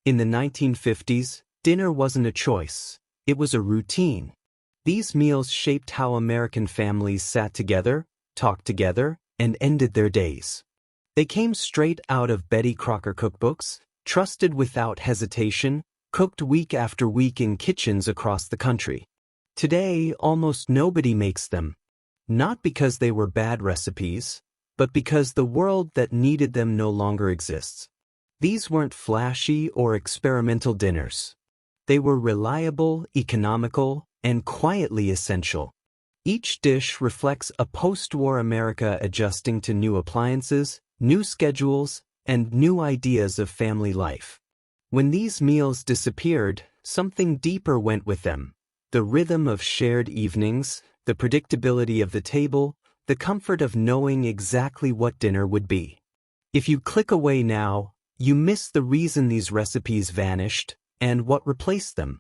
In the 1950s, dinner wasn't a choice, it was a routine. These meals shaped how American families sat together, talked together, and ended their days. They came straight out of Betty Crocker cookbooks, trusted without hesitation, cooked week after week in kitchens across the country. Today, almost nobody makes them. Not because they were bad recipes, but because the world that needed them no longer exists. These weren't flashy or experimental dinners. They were reliable, economical, and quietly essential. Each dish reflects a post-war America adjusting to new appliances, new schedules, and new ideas of family life. When these meals disappeared, something deeper went with them. The rhythm of shared evenings, the predictability of the table, the comfort of knowing exactly what dinner would be. If you click away now, you miss the reason these recipes vanished and what replaced them.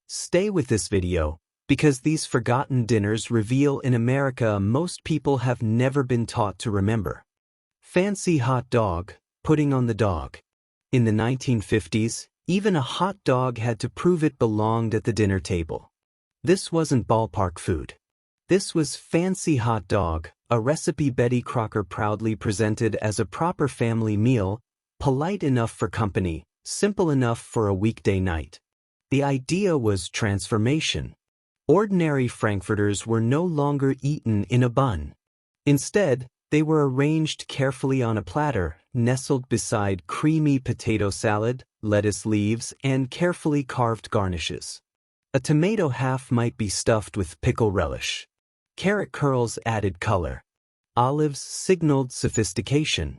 Stay with this video, because these forgotten dinners reveal an America most people have never been taught to remember. Fancy hot dog, putting on the dog. In the 1950s, even a hot dog had to prove it belonged at the dinner table. This wasn't ballpark food. This was fancy hot dog, a recipe Betty Crocker proudly presented as a proper family meal, polite enough for company, simple enough for a weekday night. The idea was transformation. Ordinary frankfurters were no longer eaten in a bun. Instead, they were arranged carefully on a platter, nestled beside creamy potato salad, lettuce leaves, and carefully carved garnishes. A tomato half might be stuffed with pickle relish. Carrot curls added color. Olives signaled sophistication.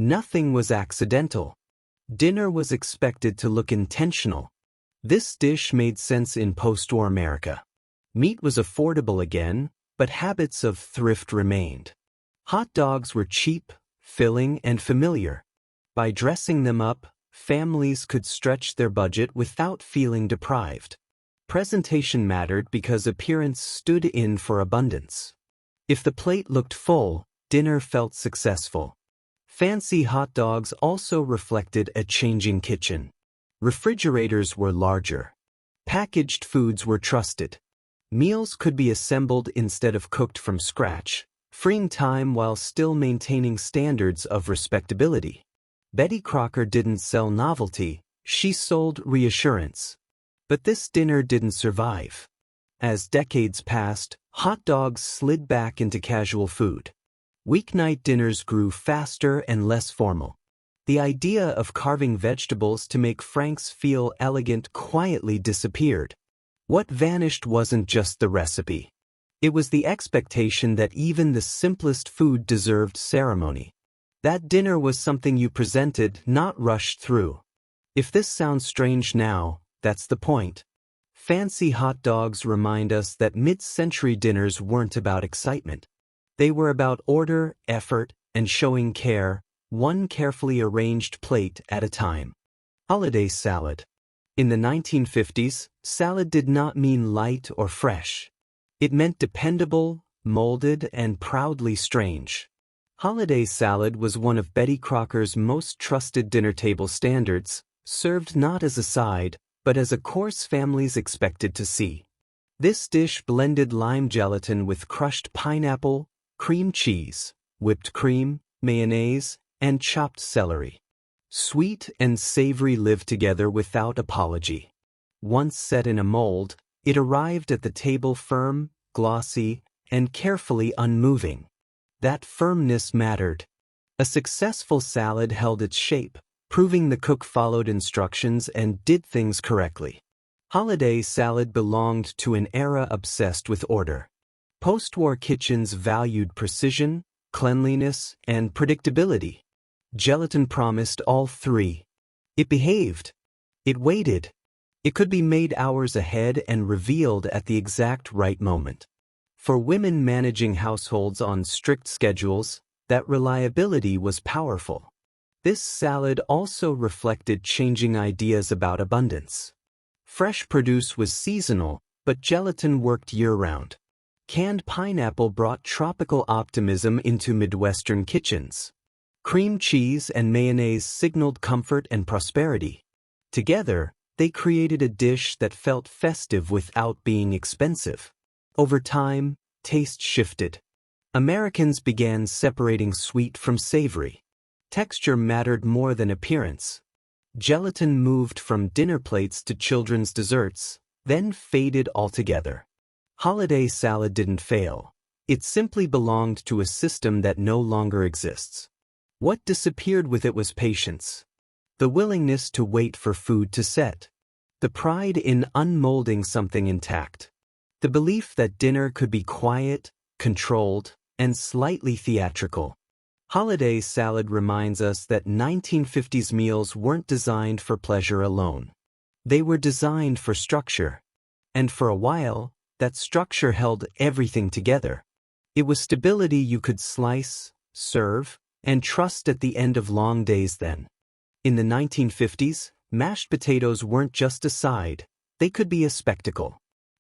Nothing was accidental. Dinner was expected to look intentional. This dish made sense in post-war America. Meat was affordable again, but habits of thrift remained. Hot dogs were cheap, filling, and familiar. By dressing them up, families could stretch their budget without feeling deprived. Presentation mattered because appearance stood in for abundance. If the plate looked full, dinner felt successful. Fancy hot dogs also reflected a changing kitchen. Refrigerators were larger. Packaged foods were trusted. Meals could be assembled instead of cooked from scratch, freeing time while still maintaining standards of respectability. Betty Crocker didn't sell novelty, she sold reassurance. But this dinner didn't survive. As decades passed, hot dogs slid back into casual food. Weeknight dinners grew faster and less formal. The idea of carving vegetables to make franks feel elegant quietly disappeared. What vanished wasn't just the recipe. It was the expectation that even the simplest food deserved ceremony. That dinner was something you presented, not rushed through. If this sounds strange now, that's the point. Fancy hot dogs remind us that mid-century dinners weren't about excitement. They were about order, effort, and showing care, one carefully arranged plate at a time. Holiday salad. In the 1950s, salad did not mean light or fresh. It meant dependable, molded, and proudly strange. Holiday salad was one of Betty Crocker's most trusted dinner table standards, served not as a side, but as a course families expected to see. This dish blended lime gelatin with crushed pineapple, cream cheese, whipped cream, mayonnaise, and chopped celery. Sweet and savory lived together without apology. Once set in a mold, it arrived at the table firm, glossy, and carefully unmoving. That firmness mattered. A successful salad held its shape, proving the cook followed instructions and did things correctly. Holiday salad belonged to an era obsessed with order. Post-war kitchens valued precision, cleanliness, and predictability. Gelatin promised all three. It behaved. It waited. It could be made hours ahead and revealed at the exact right moment. For women managing households on strict schedules, that reliability was powerful. This salad also reflected changing ideas about abundance. Fresh produce was seasonal, but gelatin worked year-round. Canned pineapple brought tropical optimism into Midwestern kitchens. Cream cheese and mayonnaise signaled comfort and prosperity. Together, they created a dish that felt festive without being expensive. Over time, taste shifted. Americans began separating sweet from savory. Texture mattered more than appearance. Gelatin moved from dinner plates to children's desserts, then faded altogether. Holiday salad didn't fail. It simply belonged to a system that no longer exists. What disappeared with it was patience. The willingness to wait for food to set. The pride in unmolding something intact. The belief that dinner could be quiet, controlled, and slightly theatrical. Holiday salad reminds us that 1950s meals weren't designed for pleasure alone. They were designed for structure. And for a while, that structure held everything together. It was stability you could slice, serve, and trust at the end of long days then. In the 1950s, mashed potatoes weren't just a side, they could be a spectacle.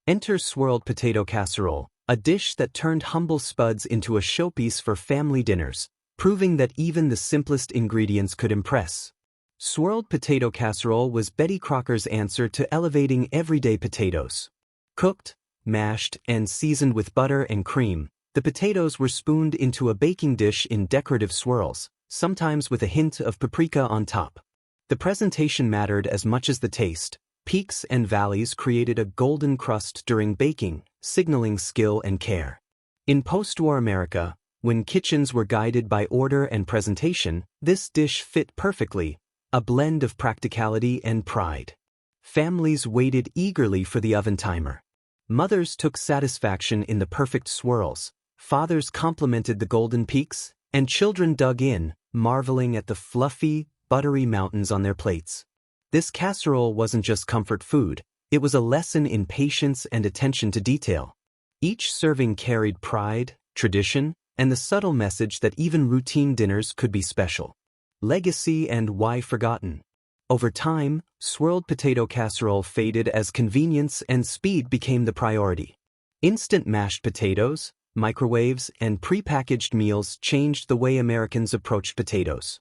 Enter swirled potato casserole, a dish that turned humble spuds into a showpiece for family dinners, proving that even the simplest ingredients could impress. Swirled potato casserole was Betty Crocker's answer to elevating everyday potatoes. Cooked, mashed, and seasoned with butter and cream, the potatoes were spooned into a baking dish in decorative swirls, sometimes with a hint of paprika on top. The presentation mattered as much as the taste. Peaks and valleys created a golden crust during baking, signaling skill and care. In post-war America, when kitchens were guided by order and presentation, this dish fit perfectly, a blend of practicality and pride. Families waited eagerly for the oven timer. Mothers took satisfaction in the perfect swirls, fathers complimented the golden peaks, and children dug in, marveling at the fluffy, buttery mountains on their plates. This casserole wasn't just comfort food, it was a lesson in patience and attention to detail. Each serving carried pride, tradition, and the subtle message that even routine dinners could be special. Legacy and why forgotten. Over time, swirled potato casserole faded as convenience and speed became the priority. Instant mashed potatoes, microwaves, and prepackaged meals changed the way Americans approached potatoes.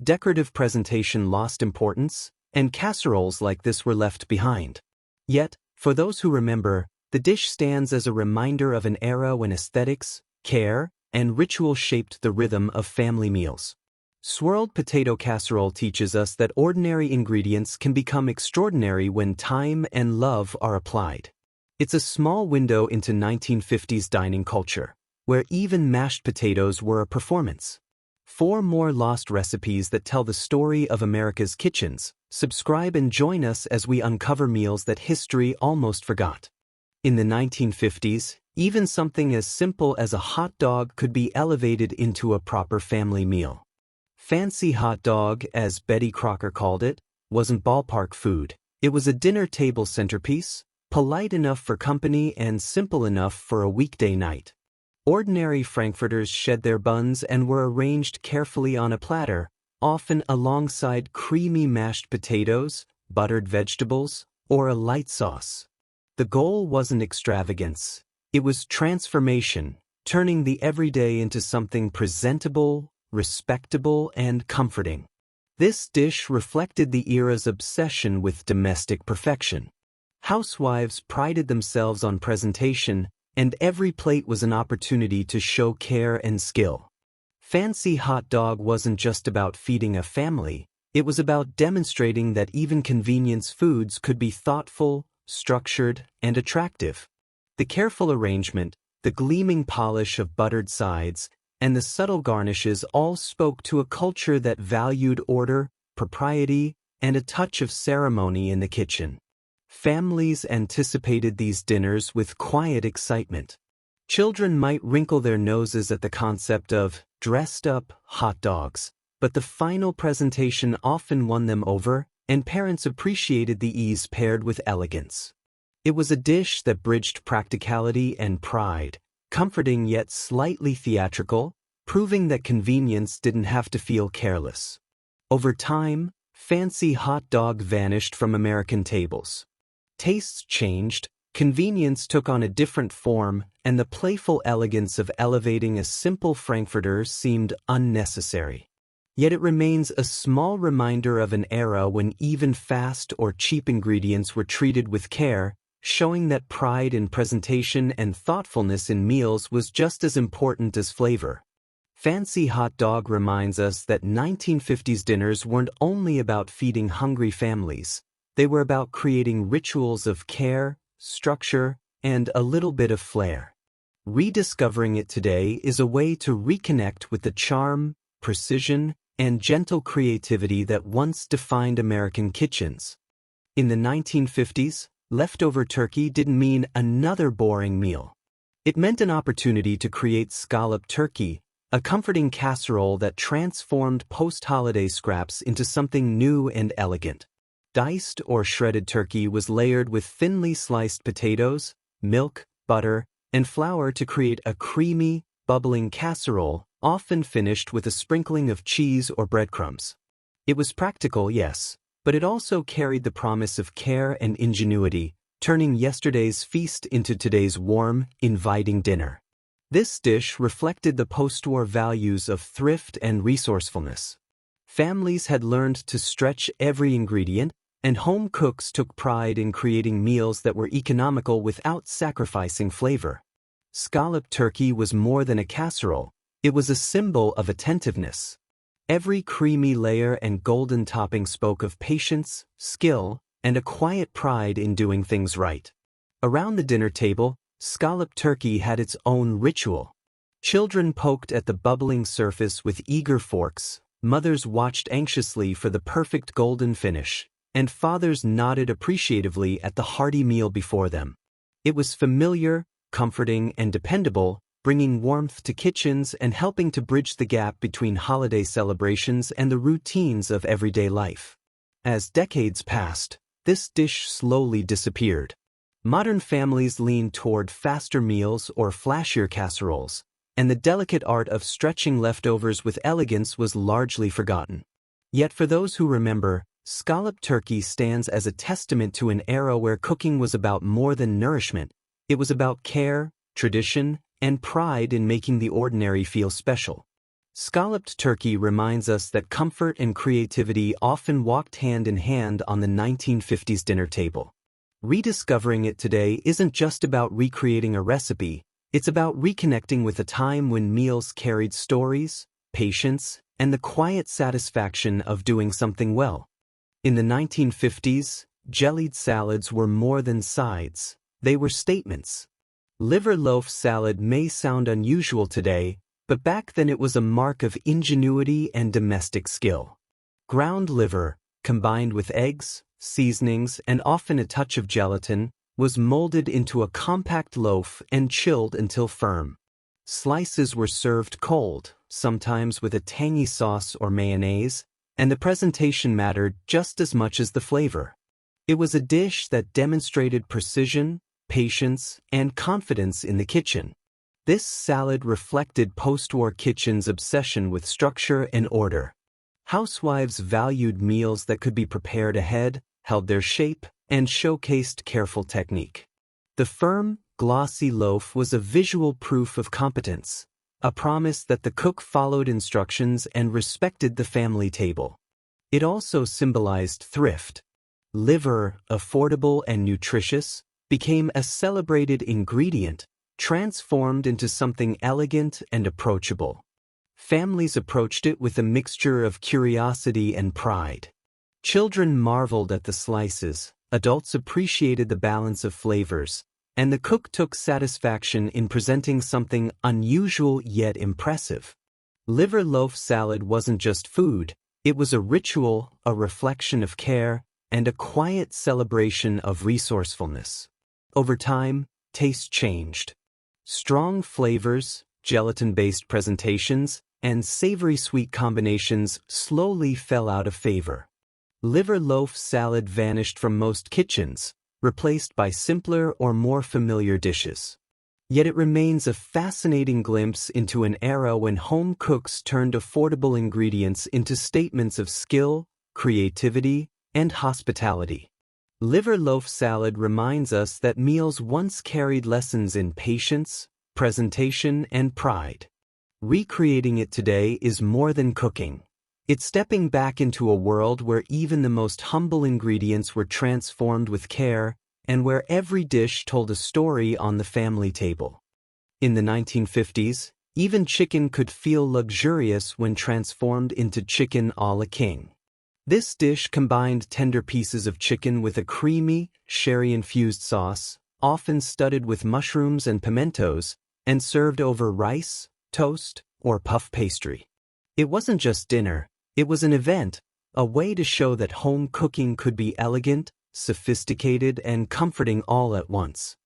Decorative presentation lost importance, and casseroles like this were left behind. Yet, for those who remember, the dish stands as a reminder of an era when aesthetics, care, and ritual shaped the rhythm of family meals. Swirled potato casserole teaches us that ordinary ingredients can become extraordinary when time and love are applied. It's a small window into 1950s dining culture, where even mashed potatoes were a performance. 4 more lost recipes that tell the story of America's kitchens. Subscribe and join us as we uncover meals that history almost forgot. In the 1950s, even something as simple as a hot dog could be elevated into a proper family meal. Fancy hot dog, as Betty Crocker called it, wasn't ballpark food. It was a dinner table centerpiece, polite enough for company and simple enough for a weekday night. Ordinary frankfurters shed their buns and were arranged carefully on a platter, often alongside creamy mashed potatoes, buttered vegetables, or a light sauce. The goal wasn't extravagance. It was transformation, turning the everyday into something presentable, respectable, and comforting. This dish reflected the era's obsession with domestic perfection. Housewives prided themselves on presentation, and every plate was an opportunity to show care and skill. Fancy hot dog wasn't just about feeding a family, it was about demonstrating that even convenience foods could be thoughtful, structured, and attractive. The careful arrangement, the gleaming polish of buttered sides, and the subtle garnishes all spoke to a culture that valued order, propriety, and a touch of ceremony in the kitchen. Families anticipated these dinners with quiet excitement. Children might wrinkle their noses at the concept of dressed-up hot dogs, but the final presentation often won them over, and parents appreciated the ease paired with elegance. It was a dish that bridged practicality and pride, comforting yet slightly theatrical, proving that convenience didn't have to feel careless. Over time, fancy hot dog vanished from American tables. Tastes changed, convenience took on a different form, and the playful elegance of elevating a simple frankfurter seemed unnecessary. Yet it remains a small reminder of an era when even fast or cheap ingredients were treated with care, showing that pride in presentation and thoughtfulness in meals was just as important as flavor. Fancy Hot Dog reminds us that 1950s dinners weren't only about feeding hungry families. They were about creating rituals of care, structure, and a little bit of flair. Rediscovering it today is a way to reconnect with the charm, precision, and gentle creativity that once defined American kitchens. In the 1950s, leftover turkey didn't mean another boring meal. It meant an opportunity to create scalloped turkey, a comforting casserole that transformed post-holiday scraps into something new and elegant. Diced or shredded turkey was layered with thinly sliced potatoes, milk, butter, and flour to create a creamy, bubbling casserole, often finished with a sprinkling of cheese or breadcrumbs. It was practical, yes, but it also carried the promise of care and ingenuity, turning yesterday's feast into today's warm, inviting dinner. This dish reflected the post-war values of thrift and resourcefulness. Families had learned to stretch every ingredient, and home cooks took pride in creating meals that were economical without sacrificing flavor. Scalloped turkey was more than a casserole, it was a symbol of attentiveness. Every creamy layer and golden topping spoke of patience, skill, and a quiet pride in doing things right. Around the dinner table, scalloped turkey had its own ritual. Children poked at the bubbling surface with eager forks, mothers watched anxiously for the perfect golden finish, and fathers nodded appreciatively at the hearty meal before them. It was familiar, comforting, and dependable, bringing warmth to kitchens and helping to bridge the gap between holiday celebrations and the routines of everyday life. As decades passed, this dish slowly disappeared. Modern families leaned toward faster meals or flashier casseroles, and the delicate art of stretching leftovers with elegance was largely forgotten. Yet for those who remember, scalloped turkey stands as a testament to an era where cooking was about more than nourishment. It was about care, tradition, and pride in making the ordinary feel special. Scalloped turkey reminds us that comfort and creativity often walked hand in hand on the 1950s dinner table. Rediscovering it today isn't just about recreating a recipe, it's about reconnecting with a time when meals carried stories, patience, and the quiet satisfaction of doing something well. In the 1950s, jellied salads were more than sides, they were statements. Liverloaf salad may sound unusual today, but back then it was a mark of ingenuity and domestic skill. Ground liver, combined with eggs, seasonings, and often a touch of gelatin, was molded into a compact loaf and chilled until firm. Slices were served cold, sometimes with a tangy sauce or mayonnaise, and the presentation mattered just as much as the flavor. It was a dish that demonstrated precision, patience, and confidence in the kitchen. This salad reflected post-war kitchens' obsession with structure and order. Housewives valued meals that could be prepared ahead, held their shape, and showcased careful technique. The firm, glossy loaf was a visual proof of competence, a promise that the cook followed instructions and respected the family table. It also symbolized thrift. Liver, affordable and nutritious, became a celebrated ingredient, transformed into something elegant and approachable. Families approached it with a mixture of curiosity and pride. Children marveled at the slices, adults appreciated the balance of flavors, and the cook took satisfaction in presenting something unusual yet impressive. Liverloaf salad wasn't just food, it was a ritual, a reflection of care, and a quiet celebration of resourcefulness. Over time, taste changed. Strong flavors, gelatin-based presentations, and savory-sweet combinations slowly fell out of favor. Liverloaf salad vanished from most kitchens, replaced by simpler or more familiar dishes. Yet it remains a fascinating glimpse into an era when home cooks turned affordable ingredients into statements of skill, creativity, and hospitality. Liverloaf salad reminds us that meals once carried lessons in patience, presentation, and pride. Recreating it today is more than cooking. It's stepping back into a world where even the most humble ingredients were transformed with care, and where every dish told a story on the family table. In the 1950s, even chicken could feel luxurious when transformed into chicken a la king. This dish combined tender pieces of chicken with a creamy, sherry-infused sauce, often studded with mushrooms and pimentos, and served over rice, toast, or puff pastry. It wasn't just dinner, it was an event, a way to show that home cooking could be elegant, sophisticated, and comforting all at once.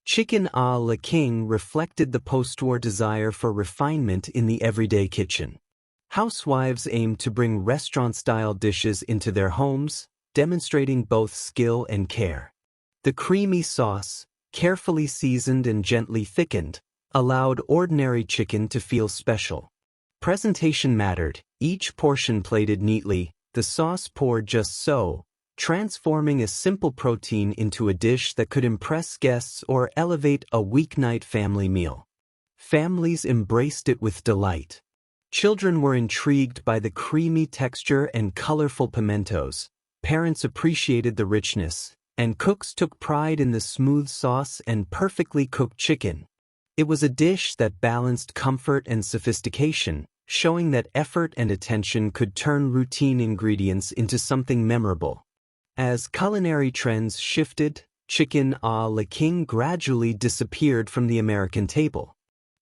Chicken a la king reflected the post-war desire for refinement in the everyday kitchen. Housewives aimed to bring restaurant-style dishes into their homes, demonstrating both skill and care. The creamy sauce, carefully seasoned and gently thickened, allowed ordinary chicken to feel special. Presentation mattered, each portion plated neatly, the sauce poured just so, transforming a simple protein into a dish that could impress guests or elevate a weeknight family meal. Families embraced it with delight. Children were intrigued by the creamy texture and colorful pimentos, parents appreciated the richness, and cooks took pride in the smooth sauce and perfectly cooked chicken. It was a dish that balanced comfort and sophistication, showing that effort and attention could turn routine ingredients into something memorable. As culinary trends shifted, chicken a la king gradually disappeared from the American table.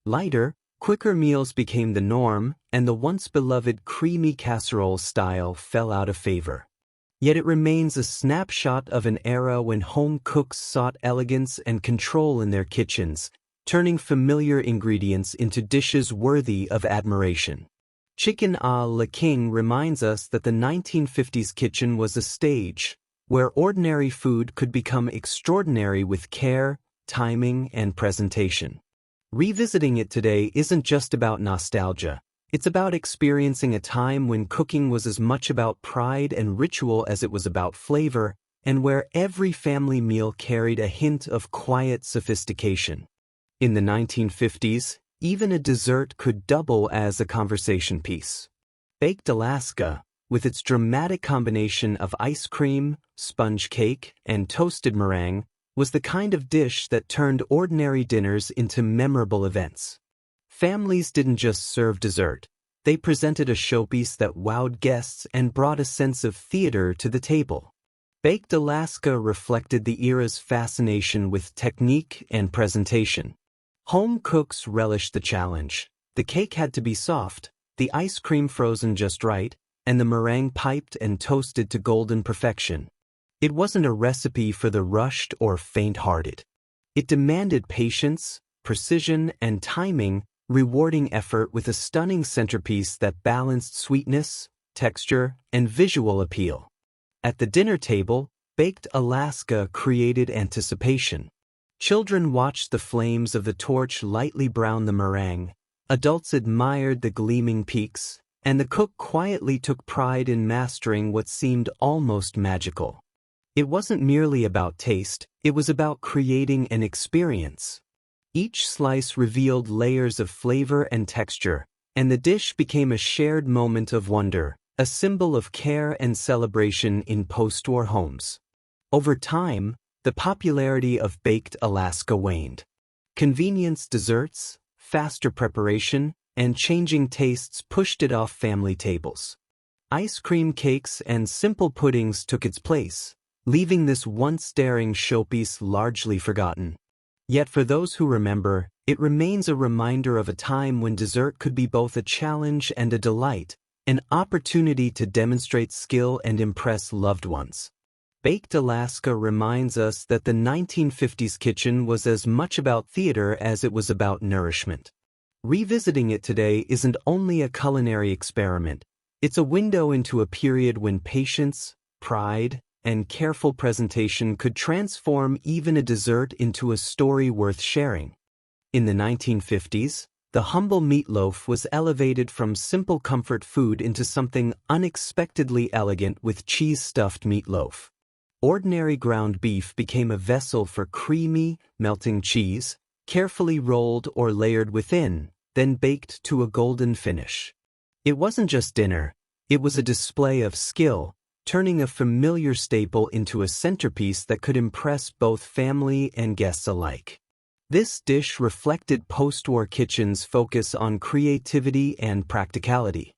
Lighter, quicker meals became the norm, and the once beloved creamy casserole style fell out of favor. Yet it remains a snapshot of an era when home cooks sought elegance and control in their kitchens, turning familiar ingredients into dishes worthy of admiration. Chicken a la king reminds us that the 1950s kitchen was a stage, where ordinary food could become extraordinary with care, timing, and presentation. Revisiting it today isn't just about nostalgia, it's about experiencing a time when cooking was as much about pride and ritual as it was about flavor, and where every family meal carried a hint of quiet sophistication. In the 1950s, even a dessert could double as a conversation piece. Baked Alaska, with its dramatic combination of ice cream, sponge cake, and toasted meringue, was the kind of dish that turned ordinary dinners into memorable events. Families didn't just serve dessert, they presented a showpiece that wowed guests and brought a sense of theater to the table. Baked Alaska reflected the era's fascination with technique and presentation. Home cooks relished the challenge. The cake had to be soft, the ice cream frozen just right, and the meringue piped and toasted to golden perfection. It wasn't a recipe for the rushed or faint-hearted. It demanded patience, precision, and timing, rewarding effort with a stunning centerpiece that balanced sweetness, texture, and visual appeal. At the dinner table, Baked Alaska created anticipation. Children watched the flames of the torch lightly brown the meringue, adults admired the gleaming peaks, and the cook quietly took pride in mastering what seemed almost magical. It wasn't merely about taste, it was about creating an experience. Each slice revealed layers of flavor and texture, and the dish became a shared moment of wonder, a symbol of care and celebration in post-war homes. Over time, the popularity of Baked Alaska waned. Convenience desserts, faster preparation, and changing tastes pushed it off family tables. Ice cream cakes and simple puddings took its place, leaving this once daring showpiece largely forgotten. Yet for those who remember, it remains a reminder of a time when dessert could be both a challenge and a delight, an opportunity to demonstrate skill and impress loved ones. Baked Alaska reminds us that the 1950s kitchen was as much about theater as it was about nourishment. Revisiting it today isn't only a culinary experiment, it's a window into a period when patience, pride, and careful presentation could transform even a dessert into a story worth sharing. In the 1950s, the humble meatloaf was elevated from simple comfort food into something unexpectedly elegant with cheese-stuffed meatloaf. Ordinary ground beef became a vessel for creamy, melting cheese, carefully rolled or layered within, then baked to a golden finish. It wasn't just dinner, It was a display of skill, turning a familiar staple into a centerpiece that could impress both family and guests alike. This dish reflected post-war kitchens' focus on creativity and practicality.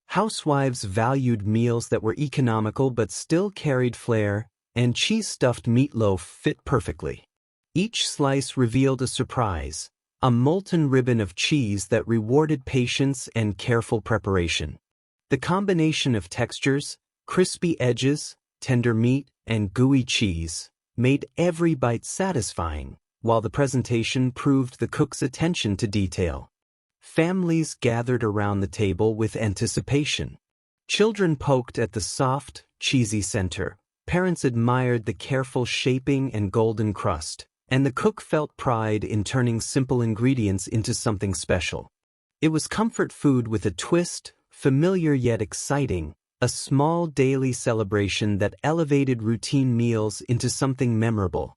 Housewives valued meals that were economical but still carried flair, and cheese-stuffed meatloaf fit perfectly. Each slice revealed a surprise, a molten ribbon of cheese that rewarded patience and careful preparation. The combination of textures, crispy edges, tender meat, and gooey cheese, made every bite satisfying, while the presentation proved the cook's attention to detail. Families gathered around the table with anticipation. Children poked at the soft, cheesy center. Parents admired the careful shaping and golden crust, and the cook felt pride in turning simple ingredients into something special. It was comfort food with a twist, familiar yet exciting, a small daily celebration that elevated routine meals into something memorable.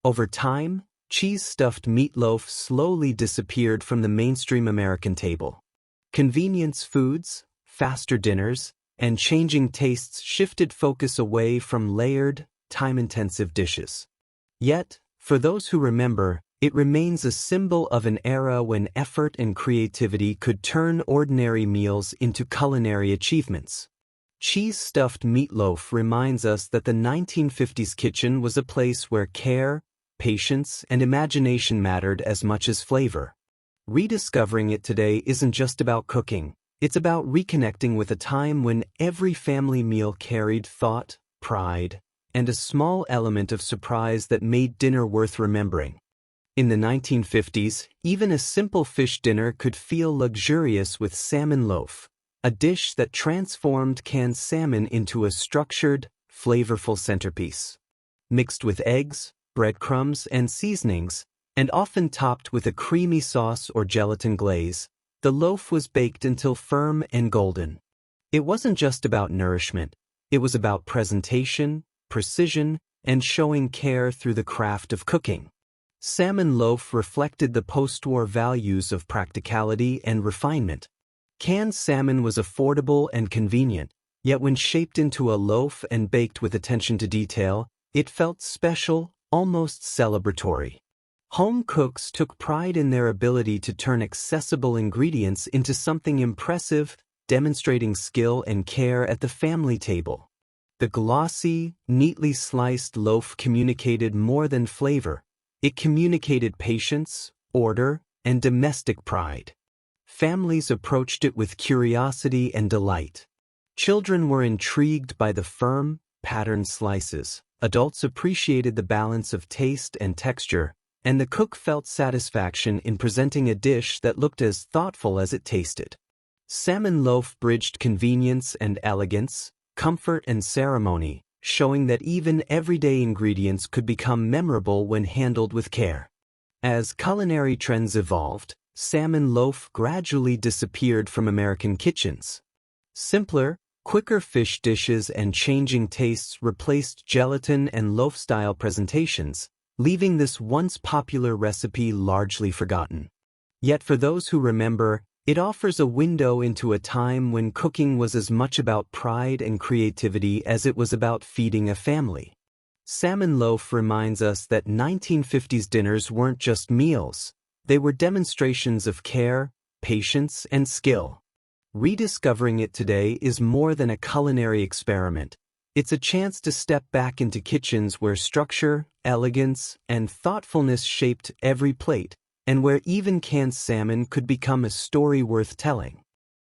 Over time, cheese-stuffed meatloaf slowly disappeared from the mainstream American table. Convenience foods, faster dinners, and changing tastes shifted focus away from layered, time-intensive dishes. Yet, for those who remember, it remains a symbol of an era when effort and creativity could turn ordinary meals into culinary achievements. Cheese-stuffed meatloaf reminds us that the 1950s kitchen was a place where care, patience, and imagination mattered as much as flavor. Rediscovering it today isn't just about cooking, it's about reconnecting with a time when every family meal carried thought, pride, and a small element of surprise that made dinner worth remembering. In the 1950s, even a simple fish dinner could feel luxurious with salmon loaf, a dish that transformed canned salmon into a structured, flavorful centerpiece. Mixed with eggs, breadcrumbs, and seasonings, and often topped with a creamy sauce or gelatin glaze, the loaf was baked until firm and golden. It wasn't just about nourishment, it was about presentation, precision, and showing care through the craft of cooking. Salmon loaf reflected the post-war values of practicality and refinement. Canned salmon was affordable and convenient, yet when shaped into a loaf and baked with attention to detail, it felt special, almost celebratory. Home cooks took pride in their ability to turn accessible ingredients into something impressive, demonstrating skill and care at the family table. The glossy, neatly sliced loaf communicated more than flavor. It communicated patience, order, and domestic pride. Families approached it with curiosity and delight. Children were intrigued by the firm, patterned slices. Adults appreciated the balance of taste and texture, and the cook felt satisfaction in presenting a dish that looked as thoughtful as it tasted. Salmon loaf bridged convenience and elegance, comfort and ceremony, showing that even everyday ingredients could become memorable when handled with care. As culinary trends evolved, salmon loaf gradually disappeared from American kitchens. Simpler, quicker fish dishes and changing tastes replaced gelatin and loaf-style presentations, leaving this once popular recipe largely forgotten. Yet for those who remember, it offers a window into a time when cooking was as much about pride and creativity as it was about feeding a family. Salmon loaf reminds us that 1950s dinners weren't just meals, they were demonstrations of care, patience, and skill. Rediscovering it today is more than a culinary experiment. It's a chance to step back into kitchens where structure, elegance, and thoughtfulness shaped every plate, and where even canned salmon could become a story worth telling.